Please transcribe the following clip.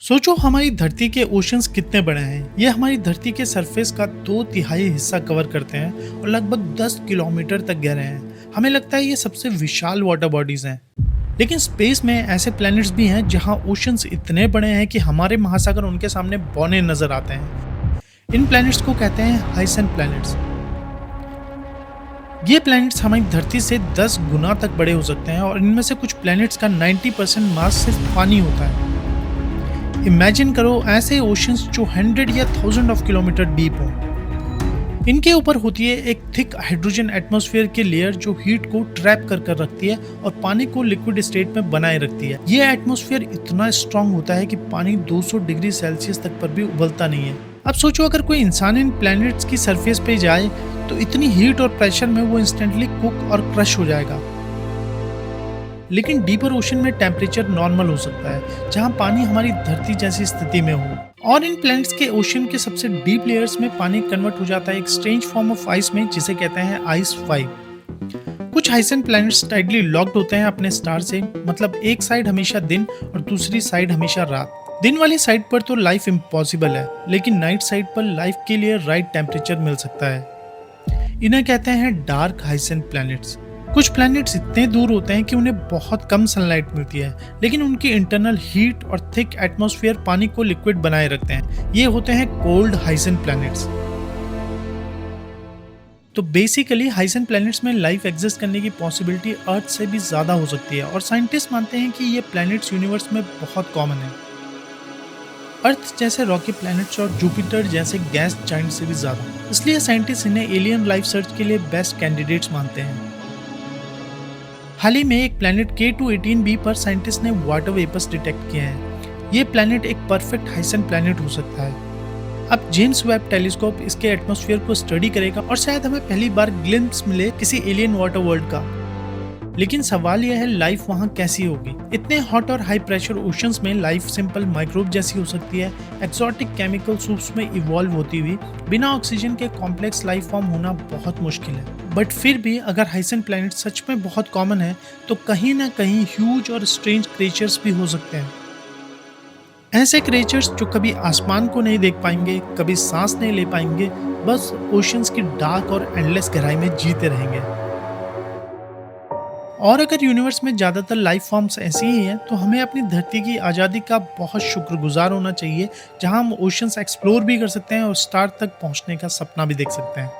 सोचो हमारी धरती के ओशंस कितने बड़े हैं। ये हमारी धरती के सरफेस का 2/3 हिस्सा कवर करते हैं और लगभग 10 किलोमीटर तक गहरे हैं। हमें लगता है ये सबसे विशाल वाटर बॉडीज हैं, लेकिन स्पेस में ऐसे प्लैनेट्स भी हैं जहां ओशंस इतने बड़े हैं कि हमारे महासागर उनके सामने बौने नजर आते हैं। इन प्लैनेट्स को कहते हैं हाइसेंट प्लैनेट्स। ये प्लैनेट्स हमारी धरती से 10 गुना तक बड़े हो सकते हैं और इनमें से कुछ प्लैनेट्स का 90% मास सिर्फ पानी होता है। इमेजिन करो ऐसे ओशंस जो 100 या 1000 ऑफ किलोमीटर डीप हो। इनके ऊपर होती है एक थिक हाइड्रोजन एटमॉस्फेयर की लेयर जो हीट को ट्रैप कर कर रखती है और पानी को लिक्विड स्टेट में बनाए रखती है। ये एटमॉस्फेयर इतना स्ट्रांग होता है कि पानी 200 डिग्री सेल्सियस तक पर भी उबलता नहीं है। अब सोचो अगर कोई इंसान इन प्लैनेट्स की सरफेस पे जाए तो इतनी हीट और प्रेशर में वो इंस्टेंटली कुक और क्रश हो जाएगा। लेकिन डीपर ओशन में टेम्परेचर नॉर्मल हो सकता है, जहां पानी हमारी धरती जैसी स्थिति में हो। और इन प्लैनेट्स के ओशन के सबसे डीप लेयर्स में पानी कन्वर्ट हो जाता है एक स्ट्रेंज फॉर्म ऑफ आइस में, जिसे कहते हैं आइस 5। कुछ हाइसेंट प्लैनेट्स टाइटली लॉक्ड होते हैं अपने स्टार से, मतलब एक साइड हमेशा दिन और दूसरी साइड हमेशा रात। दिन वाली साइड पर तो लाइफ इम्पॉसिबल है, लेकिन नाइट साइड पर लाइफ के लिए राइट टेम्परेचर मिल सकता है। इन्हें कहते हैं डार्क हाइसेंट प्लैनेट्स। कुछ प्लैनेट्स इतने दूर होते हैं कि उन्हें बहुत कम सनलाइट मिलती है, लेकिन उनकी इंटरनल हीट और थिक एटमॉस्फेयर पानी को लिक्विड बनाए रखते हैं। ये होते हैं कोल्ड हाइसेंट प्लैनेट्स। तो बेसिकली हाइसेंट प्लैनेट्स में लाइफ एग्जिस्ट करने की पॉसिबिलिटी अर्थ से भी ज्यादा हो सकती है और साइंटिस्ट मानते हैं कि ये प्लैनेट्स यूनिवर्स में बहुत कॉमन है। अर्थ जैसे रॉकी प्लैनेट्स और जुपिटर जैसे गैस जाइंट से भी ज्यादा। इसलिए साइंटिस्ट इन्हें एलियन लाइफ सर्च के लिए बेस्ट कैंडिडेट्स मानते हैं। हाल ही में एक प्लैनेट K2-18b पर साइंटिस्ट ने वाटर वेपर्स डिटेक्ट किए हैं। ये प्लैनेट एक परफेक्ट हाइसेंट प्लैनेट हो सकता है। अब जेम्स वेब टेलीस्कोप इसके एटमॉस्फेयर को स्टडी करेगा और शायद हमें पहली बार ग्लिम्प्स मिले किसी एलियन वाटर वर्ल्ड का। लेकिन सवाल यह है, लाइफ वहाँ कैसी होगी? इतने हॉट और हाई प्रेशर ओशंस में लाइफ सिंपल माइक्रोब जैसी हो सकती है, एक्सोटिक केमिकल सूप्स में इवॉल्व होती हुई। बिना ऑक्सीजन के कॉम्प्लेक्स लाइफ फॉर्म होना बहुत मुश्किल है। बट फिर भी अगर हाइसेंट प्लैनेट सच में बहुत कॉमन है, तो कहीं ना कहीं ह्यूज और स्ट्रेंज क्रिएचर्स भी हो सकते हैं। ऐसे क्रिएचर्स जो कभी आसमान को नहीं देख पाएंगे, कभी सांस नहीं ले पाएंगे, बस ओशंस की डार्क और एंडलेस गहराई में जीते रहेंगे। और अगर यूनिवर्स में ज़्यादातर लाइफ फॉर्म्स ऐसी ही हैं, तो हमें अपनी धरती की आज़ादी का बहुत शुक्रगुजार होना चाहिए, जहां हम ओशंस एक्सप्लोर भी कर सकते हैं और स्टार तक पहुंचने का सपना भी देख सकते हैं।